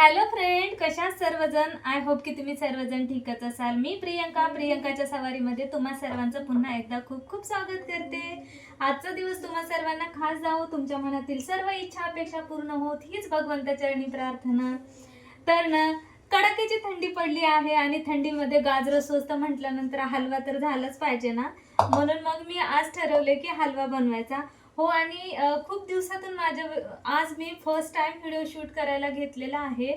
Hello friend, कशा सर्वजण? I hope की तुम्ही सर्वजण ठीकच असाल. मी प्रियंकाच्या सवारीमध्ये तुम्हा सर्वांचं पुन्हा एकदा खूप खूप स्वागत करते. आजचा दिवस तुम्हा सर्वांना खास जावो, तुमच्या मनातील सर्व इच्छा अपेक्षा पूर्ण होत हीच भगवंताचरणी प्रार्थना. तर ना, कडाक्याची थंडी पडली आहे आणि थंडीमध्ये गाजर स्वस्त म्हटल्यानंतर हलवा तर झालाच पाहिजे ना. म्हणून मग मी आज ठरवले की हलवा बनवायचा. हो, आणि खूप दिवसातून आज मी फर्स्ट टाइम व्हिडिओ शूट करायला घेतलेला आहे.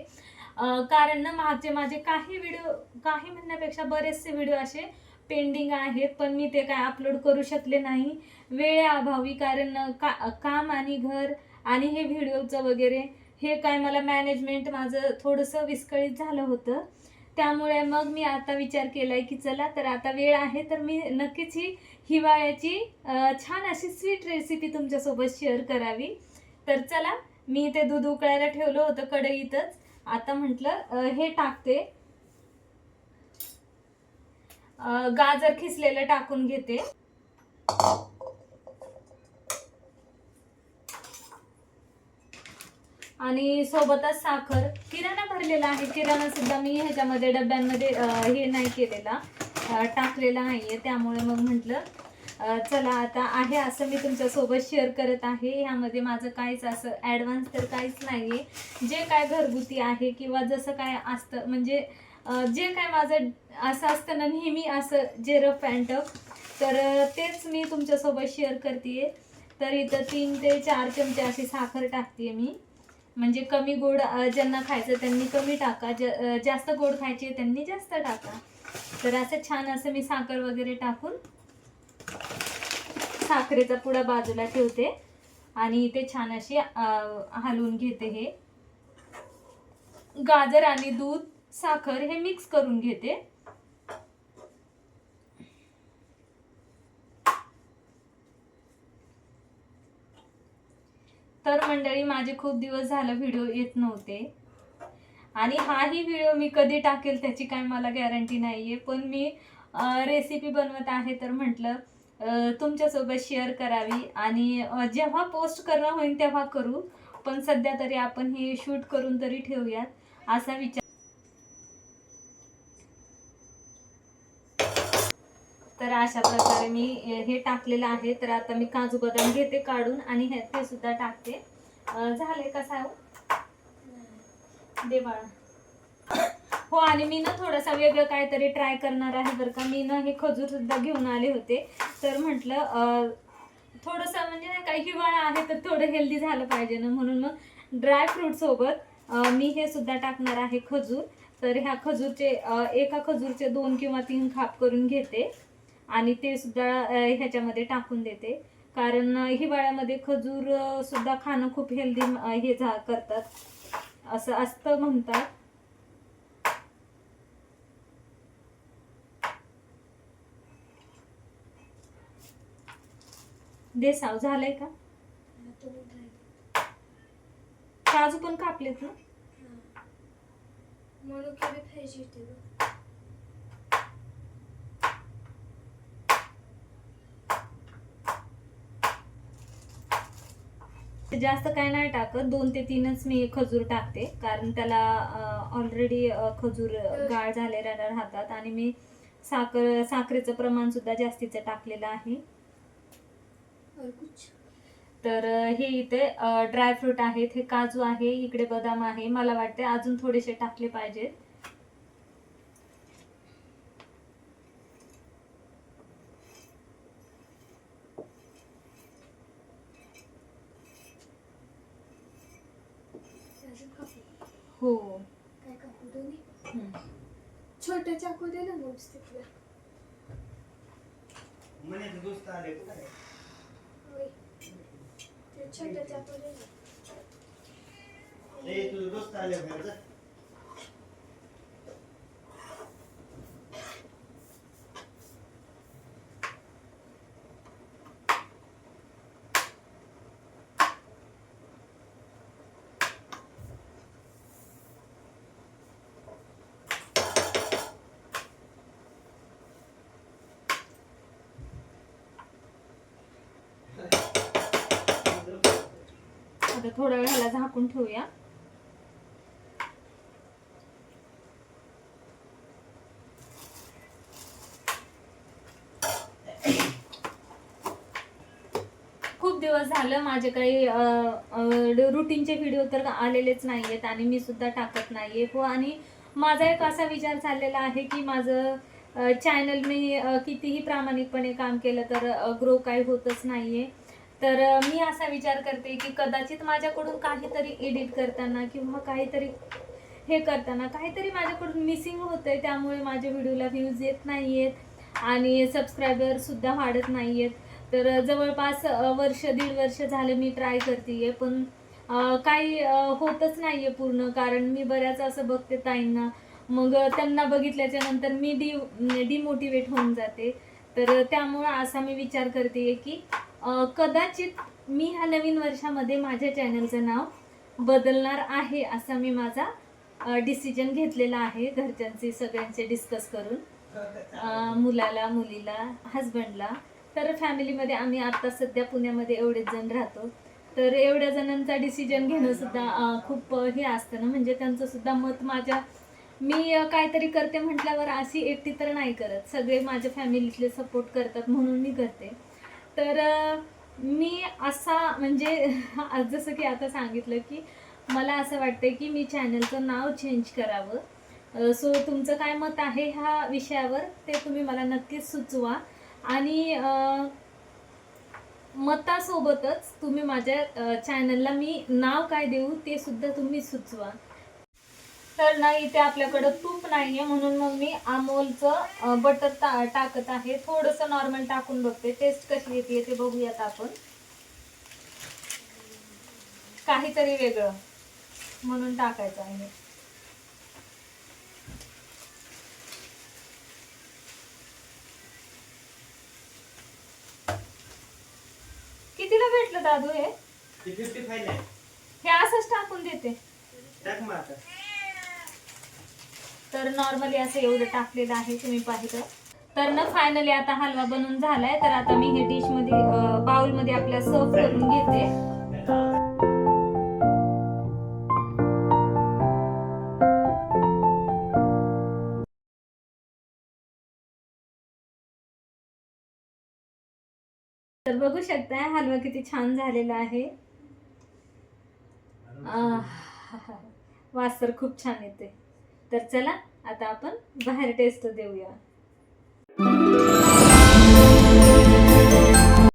कारण ना माझे काही म्हणण्यापेक्षा बरेचसे व्हिडिओ असे पेंडिंग आहेत, पण मी ते काय अपलोड करू शकले नाही वेळेअभावी. कारण काम आणि घर आणि हे व्हिडिओचं वगैरे हे काय मला मॅनेजमेंट माझं थोडंसं विस्कळीत झालं होतं. त्यामुळे मग मी आता विचार केलाय की चला, तर आता वेळ आहे तर मी नक्कीच ही हिवाळ्याची छान अशी स्वीट रेसिपी तुमच्यासोबत शेअर करावी. तर चला, मी इथे दूध उकळायला ठेवलं होतं कढईतच. आता म्हटलं हे टाकते. गाजर खिसलेलं टाकून घेते आणि सोबतच साखर. किराणा भरलेला आहे, किराणा सुद्धा मी ह्याच्यामध्ये डब्यांमध्ये हे नाही केलेला, टाकलेला नाहीये. त्यामुळे मग म्हटलं चला, आता आहे असं मी तुमच्यासोबत शेअर करत आहे. ह्यामध्ये माझं काहीच असं ॲडव्हान्स तर काहीच नाहीये. जे काय घरगुती आहे किंवा जसं काय असतं, म्हणजे जे काय माझं असं असतं ना नेहमी, असं जे रफ अँड टफ, तर तेच मी तुमच्यासोबत शेअर करते. तर इथं 3 ते 4 चमचे अशी साखर टाकते मी. म्हणजे कमी गोड ज्यांना खायचं त्यांनी कमी टाका, जास्त गोड खायचे त्यांनी जास्त टाका. तर असं छान असं मी साखर वगैरे टाकून साखरेचा पुडा बाजूला ठेवते आणि इथे छान अशी हलवून घेते. हे गाजर आणि दूध साखर हे मिक्स करून घेते. तर मंडळी, माझे खूप दिवस झालं व्हिडिओ येत नव्हते आणि हाही व्हिडिओ मी कधी टाकेल त्याची काय मला गॅरंटी नाहीये. पण मी रेसिपी बनवत आहे तर म्हटलं तुमच्यासोबत शेअर करावी आणि जेव्हा पोस्ट करणं होईल तेव्हा करू, पण सध्या तरी आपण हे शूट करून तरी ठेवूयात असा विचार. तर अशा प्रकारे मी हे टाकलेलं आहे. तर आता मी काजू बदाम घेते काढून आणि ते सुद्धा टाकते. झाले कसा दे बाळा. हो, आणि मी ना थोडासा वेगळं काहीतरी ट्राय करणार आहे बरं का. मी ना हे खजूर सुद्धा घेऊन आले होते, तर म्हटलं थोडंसं म्हणजे नाही काही हिवाळा आहे तर थोडं हेल्दी झालं पाहिजे ना, म्हणून मग ड्रायफ्रूट सोबत मी हे सुद्धा टाकणार आहे खजूर. तर ह्या खजूरचे एका खजूरचे 2 किंवा 3 खाप करून घेते आणि ते सुद्धा ह्याच्यामध्ये टाकून देते. कारण हिवाळ्यामध्ये खजूर सुद्धा खाणं खूप हेल्दी हे करतात असं असतं म्हणतात. दे साव, झालंय का? काजू पण कापलेत ना, म्हणून जास्त काय नाही टाकत, 2 ते 3च मी खजूर टाकते. कारण त्याला ऑलरेडी खजूर गाळ झालेला राहतात आणि मी साखरेचं प्रमाण सुद्धा जास्तीचं टाकलेलं आहे. तर हे इथे ड्रायफ्रूट आहेत, हे काजू आहे, इकडे बदाम आहे. मला वाटते अजून थोडेसे टाकले पाहिजेत. हो, काय कापू दोन्ही? छोटे चाकू दे ना नॉनस्टिकला. म्हणे दोस्त आले काय? होय, ते छोटे चाकू दे ना. ए, तुझे दोस्त आले बाहेर. आता थोडा वेळ ह्याला झाकून ठेवूया. खूप दिवस झालं माझे काही रुटीनचे व्हिडिओ तर आलेलेच नाही आहेत आणि मी सुद्धा टाकत नाही आहे. हो, आणि माझा एक असा विचार चाललेला आहे की माझं चॅनल मी कितीही प्रामाणिकपणे काम केलं तर ग्रो काही होतच नाही आहे. तर मी असा विचार करते की कदाचित माझ्याकडून काहीतरी एडिट करताना किंवा काहीतरी हे करताना काहीतरी माझ्याकडून मिसिंग होतंय, त्यामुळे माझ्या व्हिडिओला व्ह्यूज येत नाही आहेत आणि सबस्क्रायबरसुद्धा वाढत नाही आहेत. तर जवळपास वर्ष दीड वर्ष झालं मी ट्राय करते, पण काही होतच नाही आहे पूर्ण. कारण मी बऱ्याच असं बघते ताईंना, मग त्यांना बघितल्याच्या नंतर मी डिमोटिवेट होऊन जाते. तर त्यामुळं असा मी विचार करते की कदाचित मी ह्या नवीन वर्षामध्ये माझ्या चॅनलचं नाव बदलणार आहे, असा मी माझा डिसिजन घेतलेला आहे घरच्यांचे सगळ्यांचे डिस्कस करून, मुलाला, मुलीला, हजबंडला. तर फॅमिलीमध्ये आम्ही आता सध्या पुण्यामध्ये एवढेच जण राहतो. तर एवढ्या जणांचा डिसिजन घेणं सुद्धा खूप हे असतं ना, म्हणजे त्यांचं सुद्धा मत मी काहीतरी करते म्हटल्यावर अशी एकटी तर नाही करत, सगळे माझ्या फॅमिलीतले सपोर्ट करतात म्हणून मी करते. तर मी असा म्हणजे आज जसं की आता सांगितलं की मला असं वाटतं की मी चॅनलचं नाव चेंज करावं. सो तुमचं काय मत आहे ह्या विषयावर ते तुम्ही मला नक्कीच सुचवा. आणि मतासोबतच तुम्ही माझ्या चॅनलला मी नाव काय देऊ ते सुद्धा तुम्ही सुचवा. तर ना, इथे आपल्याकडं तूप नाही आहे म्हणून मग मी अमोलचं बटर टाकत आहे. थोडंसं नॉर्मल टाकून बघते, टेस्ट कशी येते ते बघूयात आपण. काहीतरी वेगळं म्हणून टाकायचं आहे. कितीला भेटलं दादू हे? 55 आहे. हे असंच टाकून देते. टाक मग आता. तर नॉर्मली असं एवढं टाकलेलं आहे, तुम्ही पाहिलं. तर ना फायनली आता हलवा बनून झालाय. तर आता मी हे डिश मध्ये बाउल मध्ये आपल्या सर्व करून घेते. तर बघू शकता हलवा किती छान झालेला आहे. वास तर खूप छान येते. तर चला आता आपण बाहेर टेस्ट देऊया.